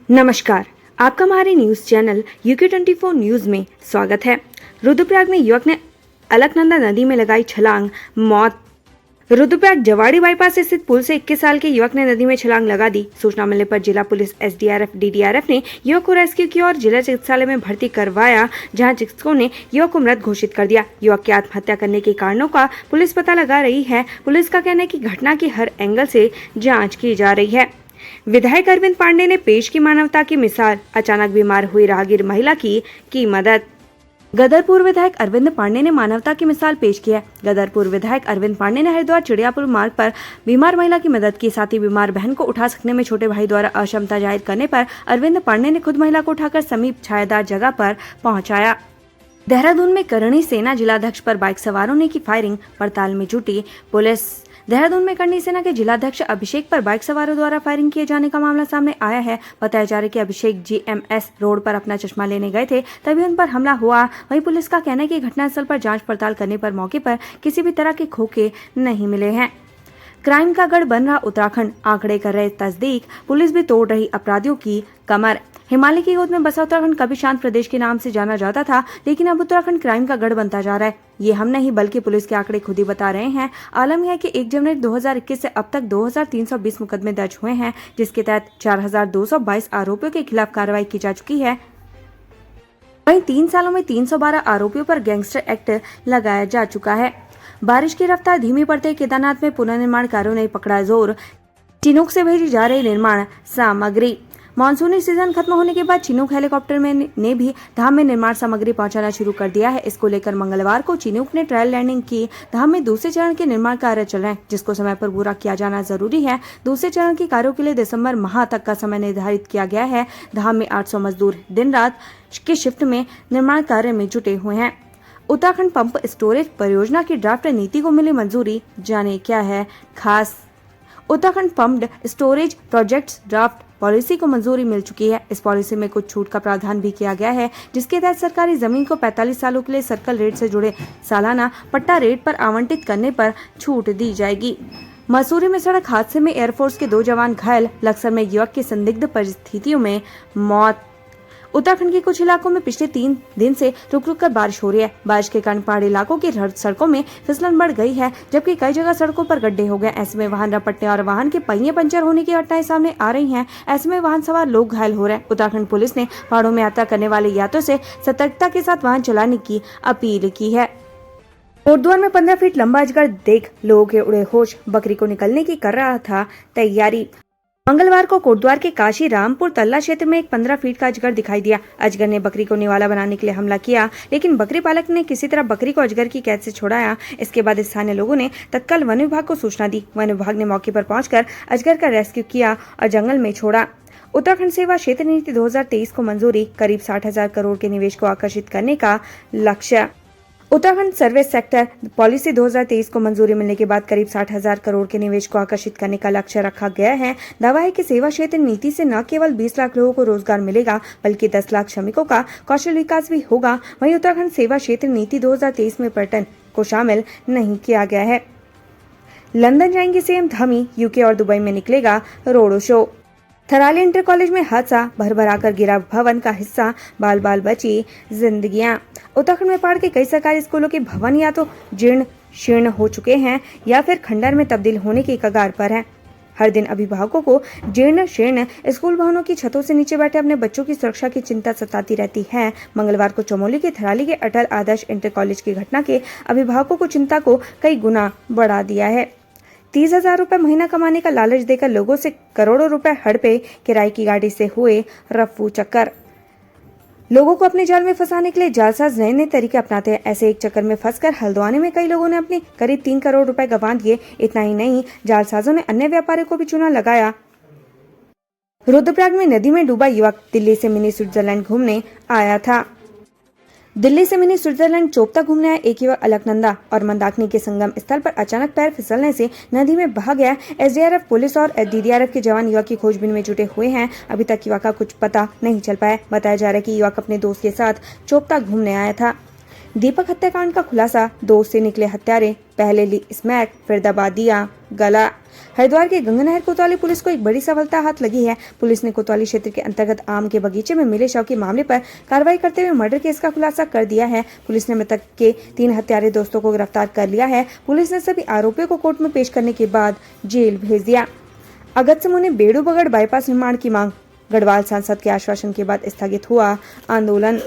नमस्कार, आपका हमारे न्यूज चैनल UK24 न्यूज में स्वागत है। रुद्रप्रयाग में युवक ने अलकनंदा नदी में लगाई छलांग, मौत। रुद्रप्रयाग जवाड़ी बाईपास स्थित पुल से 21 साल के युवक ने नदी में छलांग लगा दी। सूचना मिलने पर जिला पुलिस, SDRF, DDRF ने युवक को रेस्क्यू किया और जिला चिकित्सालय में भर्ती करवाया, जहां चिकित्सकों ने युवक को मृत घोषित कर दिया। युवक की आत्महत्या करने के कारणों का पुलिस पता लगा रही है। पुलिस का कहना है कि घटना की हर एंगल से जाँच की जा रही है। विधायक अरविंद पांडे ने पेश की मानवता की मिसाल, अचानक बीमार हुई राहगीर महिला की मदद। गदरपुर विधायक अरविंद पांडे ने मानवता की मिसाल पेश की है। गदरपुर विधायक अरविंद पांडे ने हरिद्वार चिड़ियापुर मार्ग पर बीमार महिला की मदद की। साथ ही बीमार बहन को उठा सकने में छोटे भाई द्वारा अक्षमता जाहिर करने पर अरविंद पांडे ने खुद महिला को उठाकर समीप छायादार जगह पर पहुंचाया। देहरादून में करणी सेना जिलाध्यक्ष पर बाइक सवारों ने की फायरिंग, पड़ताल में जुटी पुलिस। देहरादून में करणी सेना के जिलाध्यक्ष अभिषेक पर बाइक सवारों द्वारा फायरिंग किए जाने का मामला सामने आया है। बताया जा रहा है कि अभिषेक GMS रोड पर अपना चश्मा लेने गए थे, तभी उन पर हमला हुआ। वहीं पुलिस का कहना है कि घटनास्थल पर जांच पड़ताल करने पर मौके पर किसी भी तरह के खोखे नहीं मिले हैं। क्राइम का गढ़ बन रहा उत्तराखंड, आंकड़े कर रहे तस्दीक, पुलिस भी तोड़ रही अपराधियों की कमर। हिमालय की गोद में बसा उत्तराखंड कभी शांत प्रदेश के नाम से जाना जाता था, लेकिन अब उत्तराखंड क्राइम का गढ़ बनता जा रहा है। ये हम नहीं बल्कि पुलिस के आंकड़े खुद ही बता रहे हैं। आलम यह है कि 1 जनवरी 2021 से अब तक 2320 मुकदमे दर्ज हुए हैं, जिसके तहत 4222 आरोपियों के खिलाफ कार्रवाई की जा चुकी है। वहीं 3 सालों में 312 आरोपियों पर गैंगस्टर एक्ट लगाया जा चुका है। बारिश की रफ्तार धीमी पड़ते केदारनाथ में पुनर्निर्माण कार्यों ने पकड़ा जोर, चिनूक से भेजी जा रही निर्माण सामग्री। मानसूनी सीजन खत्म होने के बाद चिनूक हेलीकॉप्टर ने भी धाम में निर्माण सामग्री पहुंचाना शुरू कर दिया है। इसको लेकर मंगलवार को चिनूक ने ट्रायल लैंडिंग की। धाम में दूसरे चरण के निर्माण कार्य चल रहे हैं, जिसको समय पर पूरा किया जाना जरूरी है। दूसरे चरण के कार्यों के लिए दिसंबर माह तक का समय निर्धारित किया गया है। धाम में 800 मजदूर दिन रात के शिफ्ट में निर्माण कार्य में जुटे हुए हैं। उत्तराखंड पंप स्टोरेज परियोजना की ड्राफ्ट नीति को मिली मंजूरी, जाने क्या है खास। Uttarakhand pumped storage projects draft policy को मंजूरी मिल चुकी है। इस पॉलिसी में कुछ छूट का प्रावधान भी किया गया है, जिसके तहत सरकारी जमीन को 45 सालों के लिए सर्कल रेट से जुड़े सालाना पट्टा रेट पर आवंटित करने पर छूट दी जाएगी। मसूरी में सड़क हादसे में एयरफोर्स के 2 जवान घायल, लक्सर में युवक की संदिग्ध परिस्थितियों में मौत। उत्तराखंड के कुछ इलाकों में पिछले 3 दिन से रुक रुक कर बारिश हो रही है। बारिश के कारण पहाड़ी इलाकों की सड़कों में फिसलन बढ़ गई है, जबकि कई जगह सड़कों पर गड्ढे हो गए। ऐसे में वाहन रपटने और वाहन के पहिए पंचर होने की घटनाएं सामने आ रही हैं। ऐसे में वाहन सवार लोग घायल हो रहे हैं। उत्तराखंड पुलिस ने पहाड़ों में यात्रा करने वाले यात्रियों से सतर्कता के साथ वाहन चलाने की अपील की है। कोटद्वार में 15 फीट लंबा अजगर देख लोगों के उड़े होश, बकरी को निकलने की कर रहा था तैयारी। मंगलवार को कोटद्वार के काशी रामपुर तल्ला क्षेत्र में एक 15 फीट का अजगर दिखाई दिया। अजगर ने बकरी को निवाला बनाने के लिए हमला किया, लेकिन बकरी पालक ने किसी तरह बकरी को अजगर की कैद से छुड़ाया। इसके बाद स्थानीय लोगों ने तत्काल वन विभाग को सूचना दी। वन विभाग ने मौके पर पहुंचकर अजगर का रेस्क्यू किया और जंगल में छोड़ा। उत्तराखंड सेवा क्षेत्र नीति 2023 को मंजूरी, करीब 60,000 करोड़ के निवेश को आकर्षित करने का लक्ष्य। उत्तराखंड सर्विस सेक्टर पॉलिसी 2023 को मंजूरी मिलने के बाद करीब 60,000 करोड़ के निवेश को आकर्षित करने का लक्ष्य रखा गया है। दावा है कि सेवा क्षेत्र नीति से न केवल 20 लाख लोगों को रोजगार मिलेगा, बल्कि 10 लाख श्रमिकों का कौशल विकास भी होगा। वहीं उत्तराखंड सेवा क्षेत्र नीति 2023 में पर्यटन को शामिल नहीं किया गया है। लंदन जाएंगे CM धामी, UK और दुबई में निकलेगा road show. Tharali inter college में हादसा, भर कर गिरा भवन का हिस्सा, बाल बाल बची जिंदगियां। उत्तराखंड में पहाड़ के कई सरकारी स्कूलों के भवन या तो जीर्ण शीर्ण हो चुके हैं या फिर खंडर में तब्दील होने की कगार पर हैं। हर दिन अभिभावकों को जीर्ण शीर्ण स्कूल भवनों की छतों से नीचे बैठे अपने बच्चों की सुरक्षा की चिंता सताती रहती है। मंगलवार को चमोली के थराली के अटल आदर्श इंटर कॉलेज की घटना के अभिभावकों को चिंता को कई गुना बढ़ा दिया है। 30,000 रुपए महीना कमाने का लालच देकर लोगों से करोड़ों रुपए हड़पे, किराए की गाड़ी से हुए रफ्फू चक्कर। लोगों को अपने जाल में फंसाने के लिए जालसाज नए नए तरीके अपनाते हैं। ऐसे एक चक्कर में फंसकर हल्द्वानी में कई लोगों ने अपने करीब 3 करोड़ रुपए गंवा दिए। इतना ही नहीं, जालसाजों ने अन्य व्यापारियों को भी चूना लगाया। रुद्रप्रयाग में नदी में डूबा युवक, दिल्ली से मिनी स्विट्जरलैंड घूमने आया था। दिल्ली से मिनी स्विट्जरलैंड चोपता घूमने आया एक युवक अलकनंदा और मंदाकिनी के संगम स्थल पर अचानक पैर फिसलने से नदी में बहा गया। SDRF पुलिस और DDRF के जवान युवक की खोजबीन में जुटे हुए हैं। अभी तक युवक का कुछ पता नहीं चल पाया। बताया जा रहा है कि युवक अपने दोस्त के साथ चोपता घूमने आया था। दीपक हत्याकांड का खुलासा, दोस्त से निकले हत्यारे, पहले ली स्मैक फिर दबा दिया गला। हरिद्वार के गंगानहर कोतवाली पुलिस को एक बड़ी सफलता हाथ लगी है। पुलिस ने कोतवाली क्षेत्र के अंतर्गत आम के बगीचे में मिले शव के मामले पर कार्रवाई करते हुए मर्डर केस का खुलासा कर दिया है। पुलिस ने मृतक के 3 हत्यारे दोस्तों को गिरफ्तार कर लिया है। पुलिस ने सभी आरोपियों को कोर्ट में पेश करने के बाद जेल भेज दिया। अगस्त समूह ने बेड़ू बगड़ बाईपास निर्माण की मांग, गढ़वाल सांसद के आश्वासन के बाद स्थगित हुआ आंदोलन।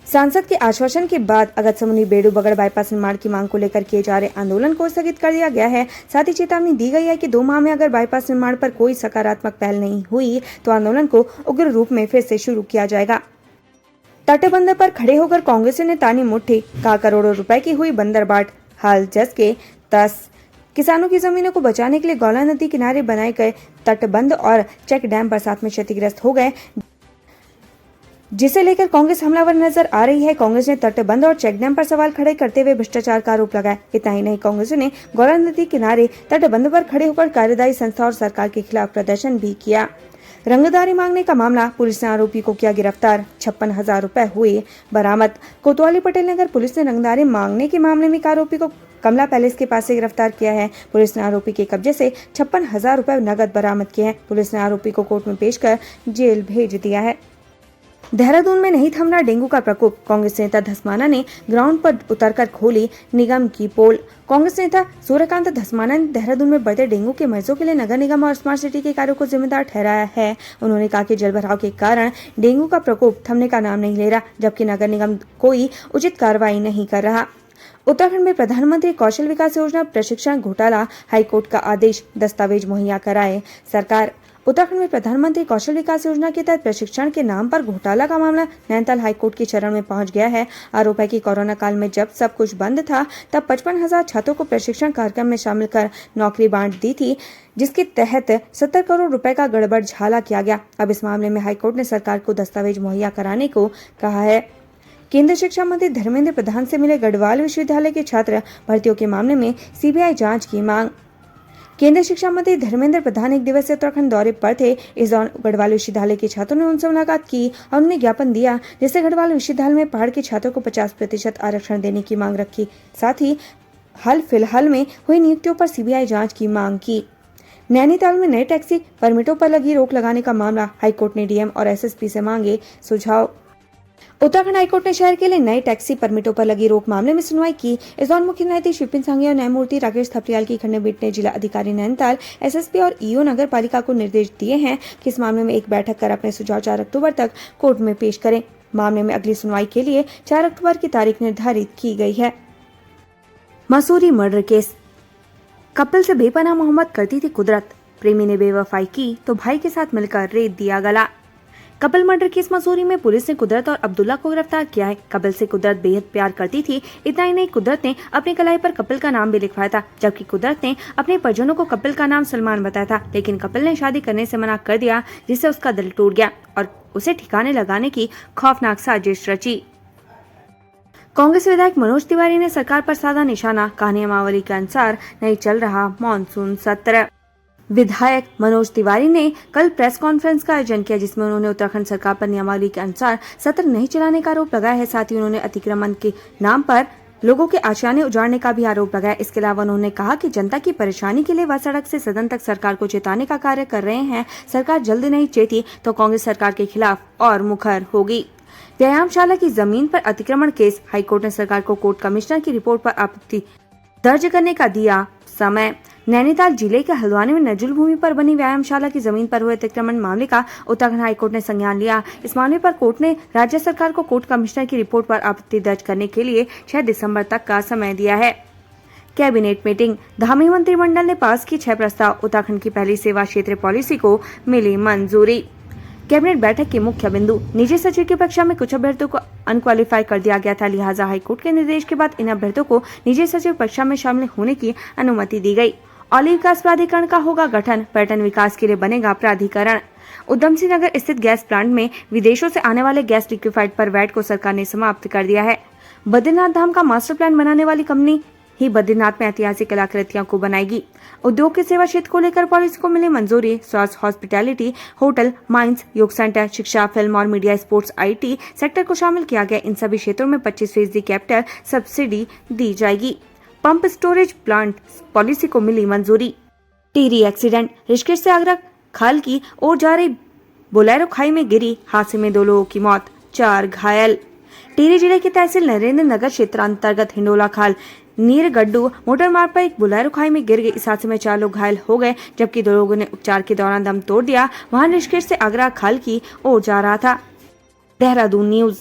सांसद के आश्वासन के बाद अगस्त समूह बेड़ू बगड़ बाईपास निर्माण की मांग को लेकर किए जा रहे आंदोलन को स्थगित कर दिया गया है। साथ ही चेतावनी दी गई है कि 2 माह में अगर बाईपास निर्माण पर कोई सकारात्मक पहल नहीं हुई तो आंदोलन को उग्र रूप में फिर से शुरू किया जाएगा। तटबंध पर खड़े होकर कांग्रेस ने तानी मुट्ठी, कहा करोड़ों रुपए की हुई बंदरबाट, हाल जस के तस। किसानों की जमीनों को बचाने के लिए गौला नदी किनारे बनाए गए तटबंध और चेक डैम बरसात में क्षतिग्रस्त हो गए, जिसे लेकर कांग्रेस हमलावर नजर आ रही है। कांग्रेस ने तटबंध और चेक डैम पर सवाल खड़े करते हुए भ्रष्टाचार का आरोप लगाया। इतना ही नहीं, कांग्रेस ने गौला नदी किनारे तटबंध पर खड़े होकर कार्यदायी संस्था और सरकार के खिलाफ प्रदर्शन भी किया। रंगदारी मांगने का मामला, पुलिस ने आरोपी को किया गिरफ्तार, 56,000 रुपए हुए बरामद। कोतवाली पटेल नगर पुलिस ने रंगदारी मांगने के मामले में एक आरोपी को कमला पैलेस के पास से गिरफ्तार किया है। पुलिस ने आरोपी के कब्जे से 56,000 रुपए नकद बरामद किए हैं। पुलिस ने आरोपी को कोर्ट में पेश कर जेल भेज दिया है। देहरादून में नहीं थमना डेंगू का प्रकोप, कांग्रेस नेता धस्माना ने ग्राउंड पर उतरकर खोली निगम की पोल। कांग्रेस नेता सूर्यकांत धस्माना ने देहरादून में बढ़ते डेंगू के मरीजों के लिए नगर निगम और स्मार्ट सिटी के कार्यों को जिम्मेदार ठहराया है। उन्होंने कहा कि जलभराव के कारण डेंगू का प्रकोप थमने का नाम नहीं ले रहा, जबकि नगर निगम कोई उचित कार्रवाई नहीं कर रहा। उत्तराखंड में प्रधानमंत्री कौशल विकास योजना प्रशिक्षण घोटाला, हाईकोर्ट का आदेश, दस्तावेज मुहैया कराए सरकार। उत्तराखंड में प्रधानमंत्री कौशल विकास योजना के तहत प्रशिक्षण के नाम पर घोटाला का मामला नैनीताल हाईकोर्ट के चरण में पहुंच गया है। आरोप है कि कोरोना काल में जब सब कुछ बंद था तब 55,000 छात्रों को प्रशिक्षण कार्यक्रम में शामिल कर नौकरी बांट दी थी, जिसके तहत 70 करोड़ रुपए का गड़बड़ झाला किया गया। अब इस मामले में हाईकोर्ट ने सरकार को दस्तावेज मुहैया कराने को कहा है। केंद्रीय शिक्षा मंत्री धर्मेंद्र प्रधान से मिले गढ़वाल विश्वविद्यालय के छात्र भर्तियों के मामले में सीबीआई जांच की मांग। केंद्रीय शिक्षा मंत्री धर्मेंद्र प्रधान 1 दिवसीय उत्तराखंड दौरे पर थे। इस दौरान गढ़वाल विश्वविद्यालय के छात्रों ने उनसे मुलाकात की और उन्हें ज्ञापन दिया, जिससे गढ़वाल विश्वविद्यालय में पहाड़ के छात्रों को 50% आरक्षण देने की मांग रखी। साथ ही हाल फिलहाल में हुई नियुक्तियों पर सीबीआई जांच की मांग की। नैनीताल में नए टैक्सी परमिटों पर लगी रोक लगाने का मामला, हाईकोर्ट ने डीएम और एसएसपी से मांगे सुझाव। उत्तराखंड हाईकोर्ट ने शहर के लिए नए टैक्सी परमिटों पर लगी रोक मामले में सुनवाई की। इस दौरान मुख्य न्यायाधीश विपिन सांघी और न्यायमूर्ति राकेश थपलियाल की खंडपीठ ने जिला अधिकारी नैनीताल, एसएसपी और ईओ नगर पालिका को निर्देश दिए हैं कि इस मामले में एक बैठक कर अपने सुझाव 4 अक्टूबर तक कोर्ट में पेश करें। मामले में अगली सुनवाई के लिए 4 अक्टूबर की तारीख निर्धारित की गई है। मसूरी मर्डर केस, कपिल से बेपनाह मोहब्बत करती थी कुदरत, प्रेमी ने बेवफाई की तो भाई के साथ मिलकर रेत दिया गला। कपिल मर्डर केस मसूरी में पुलिस ने कुदरत और अब्दुल्ला को गिरफ्तार किया है। कपिल से कुदरत बेहद प्यार करती थी। इतना ही नहीं, कुदरत ने अपनी कलाई पर कपिल का नाम भी लिखवाया था, जबकि कुदरत ने अपने परिजनों को कपिल का नाम सलमान बताया था। लेकिन कपिल ने शादी करने से मना कर दिया, जिससे उसका दिल टूट गया और उसे ठिकाने लगाने की खौफनाक साजिश रची। कांग्रेस विधायक मनोज तिवारी ने सरकार पर साधा निशाना, कहा नियमावली के अनुसार नहीं चल रहा मॉनसून सत्र। विधायक मनोज तिवारी ने कल प्रेस कॉन्फ्रेंस का आयोजन किया, जिसमें उन्होंने उत्तराखंड सरकार पर नियमावली के अनुसार सत्र नहीं चलाने का आरोप लगाया है। साथ ही उन्होंने अतिक्रमण के नाम पर लोगों के आशियाने उजाड़ने का भी आरोप लगाया। इसके अलावा उन्होंने कहा कि जनता की परेशानी के लिए वह सड़क से सदन तक सरकार को चेताने का कार्य कर रहे हैं। सरकार जल्द नहीं चेती तो कांग्रेस सरकार के खिलाफ और मुखर होगी। व्यायामशाला की जमीन पर अतिक्रमण केस, हाईकोर्ट ने सरकार को कोर्ट कमिश्नर की रिपोर्ट पर आपत्ति दर्ज करने का दिया समय। नैनीताल जिले के हल्द्वानी में नजुल भूमि पर बनी व्यायामशाला की जमीन पर हुए अतिक्रमण मामले का उत्तराखंड हाईकोर्ट ने संज्ञान लिया। इस मामले पर कोर्ट ने राज्य सरकार को कोर्ट कमिश्नर की रिपोर्ट पर आपत्ति दर्ज करने के लिए 6 दिसंबर तक का समय दिया है। कैबिनेट मीटिंग, धामी मंत्रिमंडल ने पास की 6 प्रस्ताव, उत्तराखंड की पहली सेवा क्षेत्र पॉलिसी को मिली मंजूरी। कैबिनेट बैठक के मुख्य बिंदु, निजी सचिव की परीक्षा में कुछ अभ्यर्थियों को अनक्वालिफाई कर दिया गया था, लिहाजा हाईकोर्ट के निर्देश के बाद इन अभ्यर्थियों को निजी सचिव परीक्षा में शामिल होने की अनुमति दी गई। औली विकास प्राधिकरण का होगा गठन, पर्यटन विकास के लिए बनेगा प्राधिकरण। उधम सिंह नगर स्थित गैस प्लांट में विदेशों से आने वाले गैस लिक्विफाइड पर वैट को सरकार ने समाप्त कर दिया है। बद्रीनाथ धाम का मास्टर प्लान बनाने वाली कंपनी ही बद्रीनाथ में ऐतिहासिक कलाकृतियों को बनाएगी। उद्योग के सेवा क्षेत्र को लेकर पॉलिसी को मिली मंजूरी। स्वास्थ्य, हॉस्पिटैलिटी, होटल, माइंस, योग सेंटर, शिक्षा, फिल्म और मीडिया, स्पोर्ट्स, IT सेक्टर को शामिल किया गया। इन सभी क्षेत्रों में 25% कैपिटल सब्सिडी दी जाएगी। पंप स्टोरेज प्लांट पॉलिसी को मिली मंजूरी। टिहरी एक्सीडेंट, ऋषिकेश से आगरा खाल की ओर जा रही बोलेरो खाई में गिरी, हादसे में 2 लोगों की मौत, 4 घायल। टिहरी जिले की तहसील नरेंद्र नगर क्षेत्र अंतर्गत हिंडोला खाल नीरगड्डू मोटर मार्ग पर एक बोलेरो खाई में गिर गई। इस हादसे में 4 लोग घायल हो गए, जबकि 2 लोगों ने उपचार के दौरान दम तोड़ दिया। वहां ऋषिकेश से आगरा खाल की ओर जा रहा था। देहरादून न्यूज,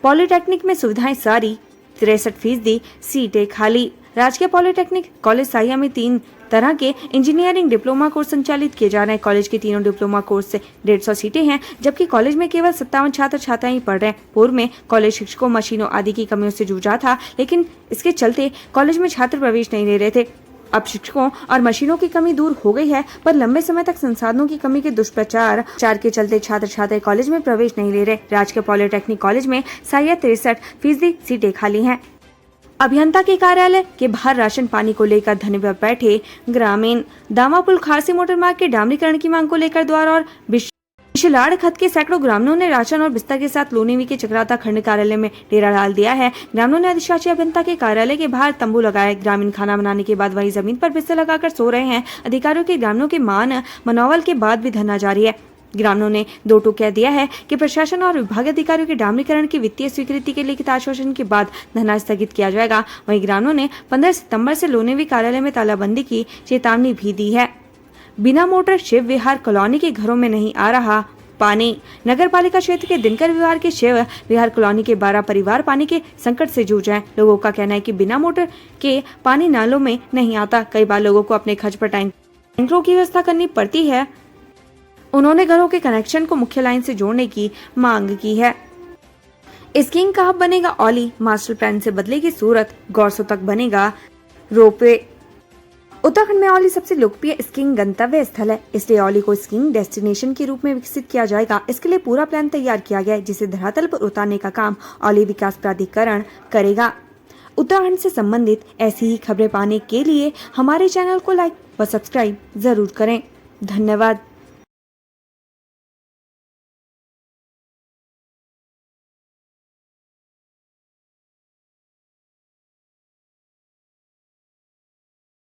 पॉलिटेक्निक में सुविधाएं सारी, 63% सीटें खाली। राजकीय पॉलिटेक्निक कॉलेज साहिया में 3 तरह के इंजीनियरिंग डिप्लोमा कोर्स संचालित किए जा रहे हैं। कॉलेज के तीनों डिप्लोमा कोर्स से 150 सीटें हैं, जबकि कॉलेज में केवल 57 छात्र छात्राएं ही पढ़ रहे हैं। पूर्व में कॉलेज शिक्षकों, मशीनों आदि की कमियों से जूझ रहा था, लेकिन इसके चलते कॉलेज में छात्र प्रवेश नहीं ले रहे थे। अब शिक्षकों और मशीनों की कमी दूर हो गई है, पर लंबे समय तक संसाधनों की कमी के दुष्प्रचार के चलते छात्र छात्राएं कॉलेज में प्रवेश नहीं ले रहे। राजकीय पॉलिटेक्निक कॉलेज में साहिया 63% सीटें खाली हैं। अभियंता के कार्यालय के बाहर राशन पानी को लेकर धरने पर बैठे ग्रामीण। दामापुल खारसी मोटर मार्ग के डामरीकरण की मांग को लेकर द्वार और बिशलाड़ खत के सैकड़ों ग्रामीणों ने राशन और बिस्तर के साथ लोनीवी के चक्राता खंड कार्यालय में डेरा डाल दिया है। ग्रामीणों ने अधिशासी अभियंता के कार्यालय के बाहर तंबू लगाए। ग्रामीण खाना बनाने के बाद वहीं जमीन पर बिस्तर लगाकर सो रहे हैं। अधिकारियों के ग्रामीणों के मनोवल के बाद भी धरना जारी है। ग्रामीणों ने 2 टूक कह दिया है कि प्रशासन और विभागीय अधिकारियों के डामरीकरण की वित्तीय स्वीकृति के लिखित आश्वासन के बाद धरना स्थगित किया जाएगा। वहीं ग्रामीणों ने 15 सितंबर से लोनेवी कार्यालय में तालाबंदी की चेतावनी भी दी है। बिना मोटर शिव विहार कॉलोनी के घरों में नहीं आ रहा पानी। नगर पालिका क्षेत्र के दिनकर विहार के शिव विहार कॉलोनी के 12 परिवार पानी के संकट से जूझ रहे हैं। लोगों का कहना है कि बिना मोटर के पानी नालों में नहीं आता। कई बार लोगों को अपने खर्च पर टैंकरों की व्यवस्था करनी पड़ती है। उन्होंने घरों के कनेक्शन को मुख्य लाइन से जोड़ने की मांग की है। स्कीइंग का हब बनेगा औली, मास्टर प्लान से बदलेगी सूरत, गौरसो तक बनेगा रोपवे। उत्तराखंड में औली सबसे लोकप्रिय स्कीइंग गंतव्य स्थल है, इसलिए औली को स्कीइंग डेस्टिनेशन के रूप में विकसित किया जाएगा। इसके लिए पूरा प्लान तैयार किया गया है, जिसे धरातल पर उतारने का काम औली विकास प्राधिकरण करेगा। उत्तराखंड से संबंधित ऐसी ही खबरें पाने के लिए हमारे चैनल को लाइक व सब्सक्राइब जरूर करें। धन्यवाद।